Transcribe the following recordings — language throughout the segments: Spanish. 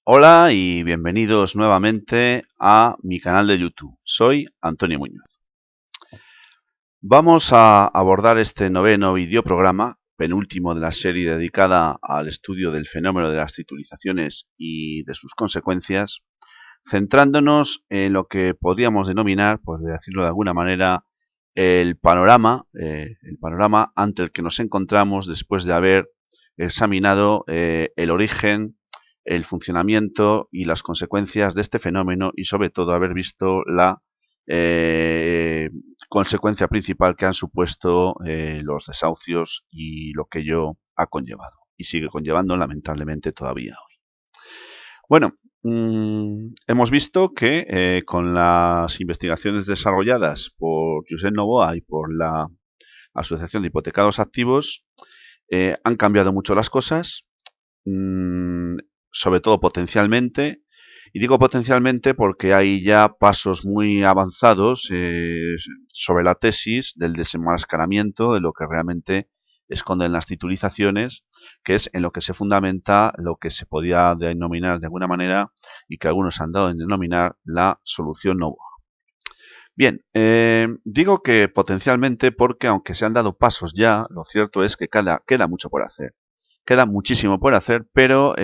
Hola y bienvenidos nuevamente a mi canal de YouTube. Soy Antonio Muñoz. Vamos a abordar este noveno videoprograma, penúltimo de la serie dedicada al estudio del fenómeno de las titulizaciones y de sus consecuencias, centrándonos en lo que podríamos denominar, por decirlo de alguna manera, el panorama ante el que nos encontramos después de haber examinado el origen, el funcionamiento y las consecuencias de este fenómeno y sobre todo haber visto la eh, consecuencia principal que han supuesto los desahucios y lo que ello ha conllevado y sigue conllevando lamentablemente todavía hoy. Bueno, hemos visto que con las investigaciones desarrolladas por Josep Novoa y por la Asociación de Hipotecados Activos han cambiado mucho las cosas, mmm, sobre todo potencialmente. Y digo potencialmente porque hay ya pasos muy avanzados sobre la tesis del desenmascaramiento de lo que realmente esconden las titulizaciones, que es en lo que se fundamenta lo que se podía denominar de alguna manera y que algunos han dado en denominar la solución Novoa. Bien, digo que potencialmente porque aunque se han dado pasos ya, lo cierto es que queda mucho por hacer. Queda muchísimo por hacer, pero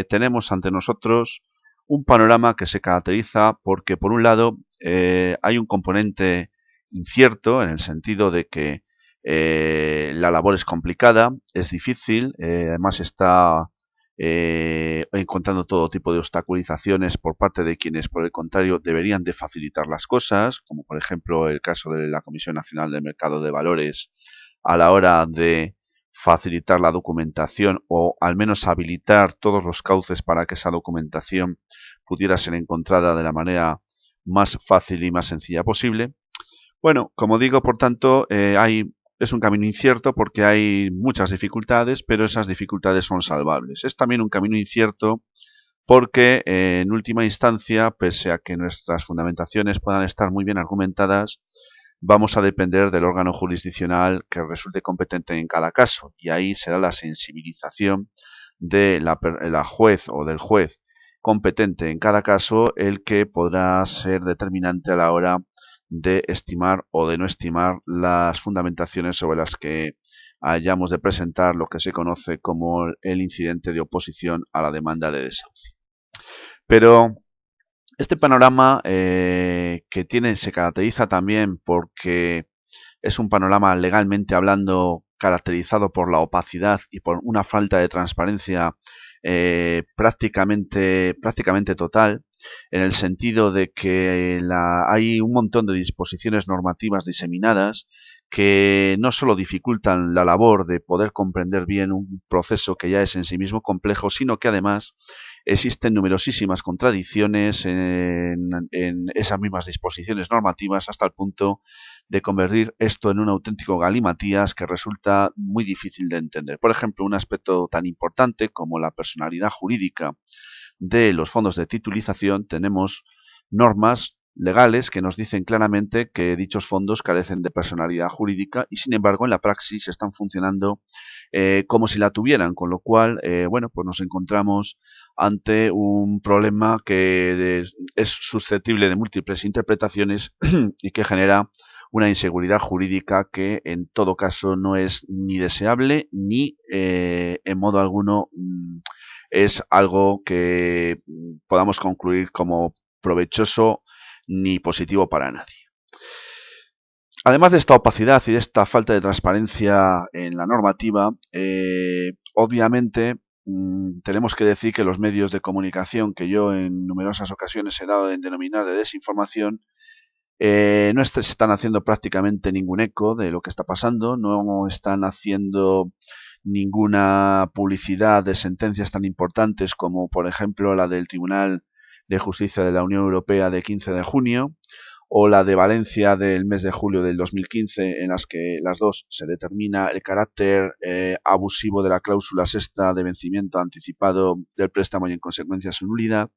tenemos ante nosotros un panorama que se caracteriza porque, por un lado, hay un componente incierto en el sentido de que la labor es complicada, es difícil, además está encontrando todo tipo de obstaculizaciones por parte de quienes, por el contrario, deberían de facilitar las cosas, como por ejemplo el caso de la Comisión Nacional del Mercado de Valores a la hora de facilitar la documentación o al menos habilitar todos los cauces para que esa documentación pudiera ser encontrada de la manera más fácil y más sencilla posible. Bueno, como digo, por tanto, es un camino incierto porque hay muchas dificultades, pero esas dificultades son salvables. Es también un camino incierto porque, en última instancia, pese a que nuestras fundamentaciones puedan estar muy bien argumentadas, vamos a depender del órgano jurisdiccional que resulte competente en cada caso, y ahí será la sensibilización de la juez o del juez competente en cada caso el que podrá ser determinante a la hora de estimar o de no estimar las fundamentaciones sobre las que hayamos de presentar lo que se conoce como el incidente de oposición a la demanda de desahucio. Pero este panorama se caracteriza también porque es un panorama legalmente hablando caracterizado por la opacidad y por una falta de transparencia prácticamente total, en el sentido de que hay un montón de disposiciones normativas diseminadas que no solo dificultan la labor de poder comprender bien un proceso que ya es en sí mismo complejo, sino que además existen numerosísimas contradicciones en esas mismas disposiciones normativas hasta el punto de convertir esto en un auténtico galimatías que resulta muy difícil de entender. Por ejemplo, un aspecto tan importante como la personalidad jurídica de los fondos de titulización, tenemos normas legales que nos dicen claramente que dichos fondos carecen de personalidad jurídica y, sin embargo, en la praxis están funcionando como si la tuvieran, con lo cual, bueno, pues nos encontramos ante un problema que es susceptible de múltiples interpretaciones y que genera una inseguridad jurídica que en todo caso no es ni deseable ni en modo alguno es algo que podamos concluir como provechoso ni positivo para nadie. Además de esta opacidad y de esta falta de transparencia en la normativa, obviamente tenemos que decir que los medios de comunicación que yo en numerosas ocasiones he dado en denominar de desinformación no se están haciendo prácticamente ningún eco de lo que está pasando, no están haciendo ninguna publicidad de sentencias tan importantes como por ejemplo la del Tribunal de Justicia de la Unión Europea de 15 de junio o la de Valencia del mes de julio del 2015, en las que las dos se determina el carácter abusivo de la cláusula sexta de vencimiento anticipado del préstamo y en consecuencia su nulidad.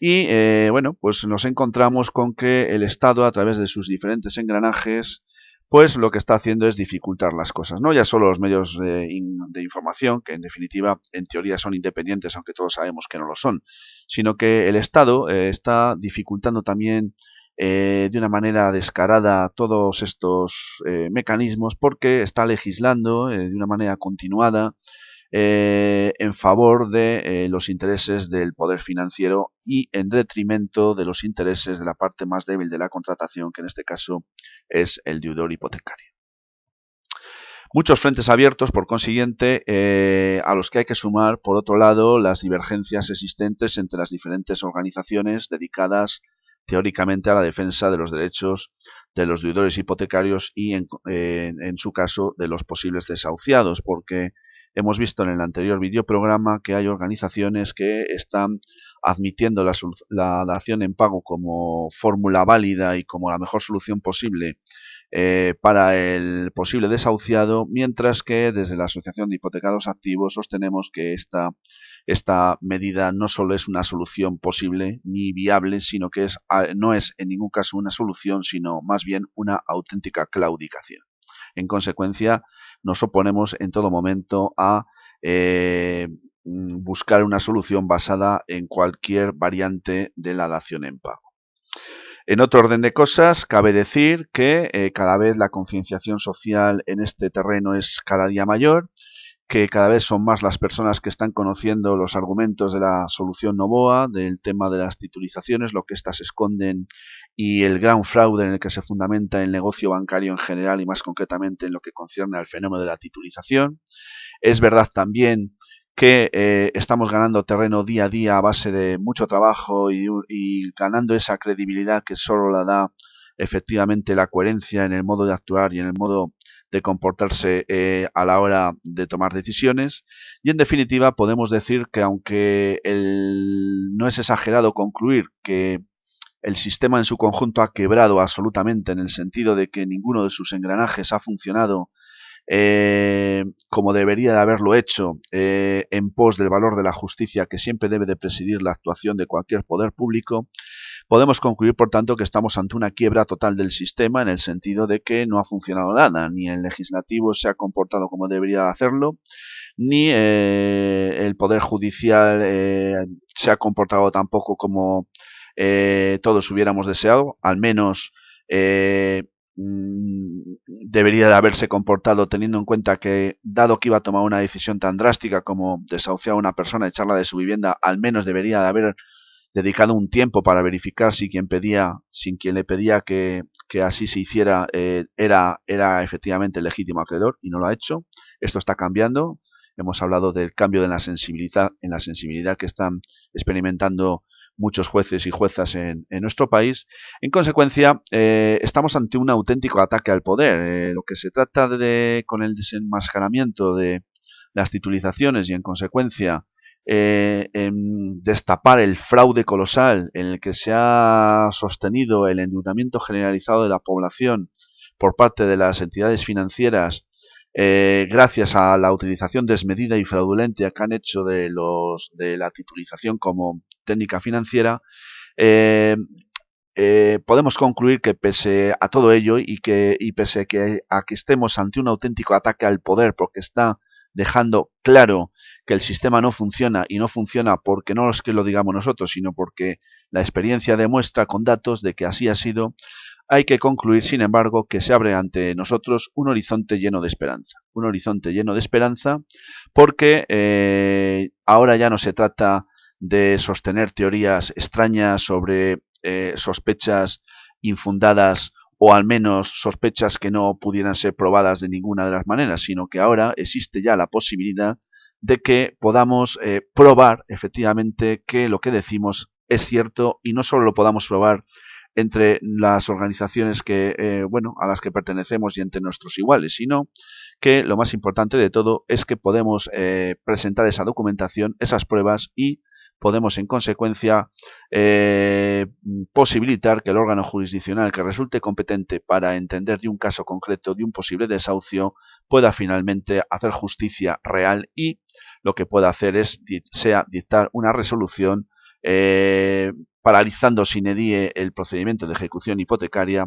Y bueno, pues nos encontramos con que el Estado, a través de sus diferentes engranajes, pues lo que está haciendo es dificultar las cosas. No ya solo los medios de información, que en definitiva en teoría son independientes, aunque todos sabemos que no lo son, sino que el Estado está dificultando también de una manera descarada todos estos mecanismos, porque está legislando de una manera continuada en favor de los intereses del poder financiero y en detrimento de los intereses de la parte más débil de la contratación, que en este caso es el deudor hipotecario. Muchos frentes abiertos, por consiguiente, a los que hay que sumar, por otro lado, las divergencias existentes entre las diferentes organizaciones dedicadas teóricamente a la defensa de los derechos de los deudores hipotecarios y, en su caso, de los posibles desahuciados, porque hemos visto en el anterior videoprograma que hay organizaciones que están admitiendo la dación en pago como fórmula válida y como la mejor solución posible para el posible desahuciado, mientras que desde la Asociación de Hipotecados Activos sostenemos que esta medida no solo es una solución posible ni viable, sino que no es en ningún caso una solución, sino más bien una auténtica claudicación. En consecuencia, nos oponemos en todo momento a buscar una solución basada en cualquier variante de la dación en pago. En otro orden de cosas, cabe decir que cada vez la concienciación social en este terreno es cada día mayor, que cada vez son más las personas que están conociendo los argumentos de la solución Noboa, del tema de las titulizaciones, lo que éstas esconden y el gran fraude en el que se fundamenta el negocio bancario en general y más concretamente en lo que concierne al fenómeno de la titulización. Es verdad también que estamos ganando terreno día a día a base de mucho trabajo y ganando esa credibilidad que solo la da efectivamente la coherencia en el modo de actuar y en el modo de comportarse a la hora de tomar decisiones. Y en definitiva podemos decir que aunque no es exagerado concluir que el sistema en su conjunto ha quebrado absolutamente en el sentido de que ninguno de sus engranajes ha funcionado como debería de haberlo hecho en pos del valor de la justicia que siempre debe de presidir la actuación de cualquier poder público, podemos concluir por tanto que estamos ante una quiebra total del sistema en el sentido de que no ha funcionado nada, ni el legislativo se ha comportado como debería de hacerlo, ni el poder judicial se ha comportado tampoco como todos hubiéramos deseado, al menos debería de haberse comportado teniendo en cuenta que, dado que iba a tomar una decisión tan drástica como desahuciar a una persona, echarla de su vivienda, al menos debería de haber dedicado un tiempo para verificar si quien le pedía que así se hiciera era efectivamente el legítimo acreedor, y no lo ha hecho. Esto está cambiando. Hemos hablado del cambio en la sensibilidad que están experimentando muchos jueces y juezas en nuestro país. En consecuencia, estamos ante un auténtico ataque al poder. Lo que se trata con el desenmascaramiento de las titulizaciones y, en consecuencia, en destapar el fraude colosal en el que se ha sostenido el endeudamiento generalizado de la población por parte de las entidades financieras, gracias a la utilización desmedida y fraudulenta que han hecho de la titulización como técnica financiera, podemos concluir que pese a todo ello y pese a que estemos ante un auténtico ataque al poder, porque está dejando claro que el sistema no funciona, y no funciona porque no es que lo digamos nosotros, sino porque la experiencia demuestra con datos de que así ha sido, hay que concluir, sin embargo, que se abre ante nosotros un horizonte lleno de esperanza. Un horizonte lleno de esperanza porque ahora ya no se trata de sostener teorías extrañas sobre sospechas infundadas, o al menos sospechas que no pudieran ser probadas de ninguna de las maneras, sino que ahora existe ya la posibilidad de que podamos probar efectivamente que lo que decimos es cierto, y no solo lo podamos probar entre las organizaciones a las que pertenecemos y entre nuestros iguales, sino que lo más importante de todo es que podemos presentar esa documentación, esas pruebas, y podemos en consecuencia posibilitar que el órgano jurisdiccional que resulte competente para entender de un caso concreto, de un posible desahucio, pueda finalmente hacer justicia real, y lo que pueda hacer sea dictar una resolución paralizando sine die el procedimiento de ejecución hipotecaria,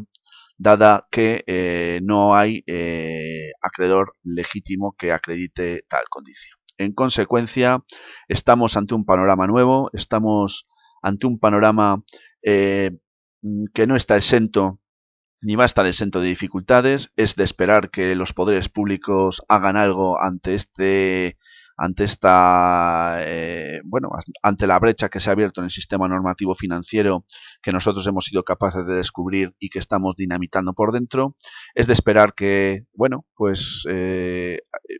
dada que no hay acreedor legítimo que acredite tal condición. En consecuencia, estamos ante un panorama nuevo, estamos ante un panorama que no está exento ni va a estar exento de dificultades. Es de esperar que los poderes públicos hagan algo ante la brecha que se ha abierto en el sistema normativo financiero que nosotros hemos sido capaces de descubrir y que estamos dinamitando por dentro. Es de esperar que,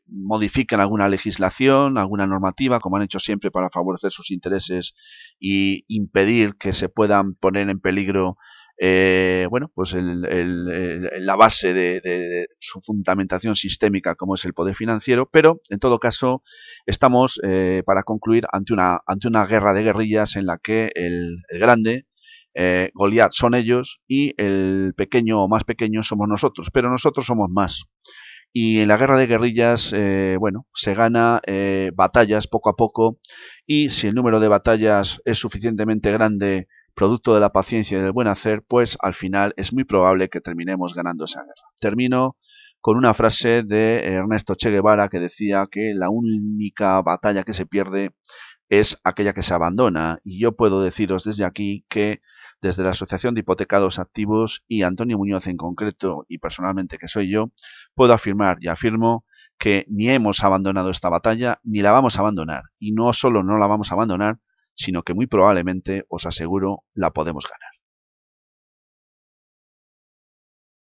modifiquen alguna legislación, alguna normativa, como han hecho siempre para favorecer sus intereses y impedir que se puedan poner en peligro la base de su fundamentación sistémica como es el poder financiero, pero en todo caso estamos, para concluir, ante una guerra de guerrillas en la que el grande, Goliat, son ellos y el pequeño o más pequeño somos nosotros, pero nosotros somos más. Y en la guerra de guerrillas, se gana batallas poco a poco, y si el número de batallas es suficientemente grande, producto de la paciencia y del buen hacer, pues al final es muy probable que terminemos ganando esa guerra. Termino con una frase de Ernesto Che Guevara que decía que la única batalla que se pierde es aquella que se abandona, y yo puedo deciros desde aquí que desde la Asociación de Hipotecados Activos y Antonio Muñoz en concreto, y personalmente que soy yo, puedo afirmar y afirmo que ni hemos abandonado esta batalla ni la vamos a abandonar, y no solo no la vamos a abandonar, sino que muy probablemente, os aseguro, la podemos ganar.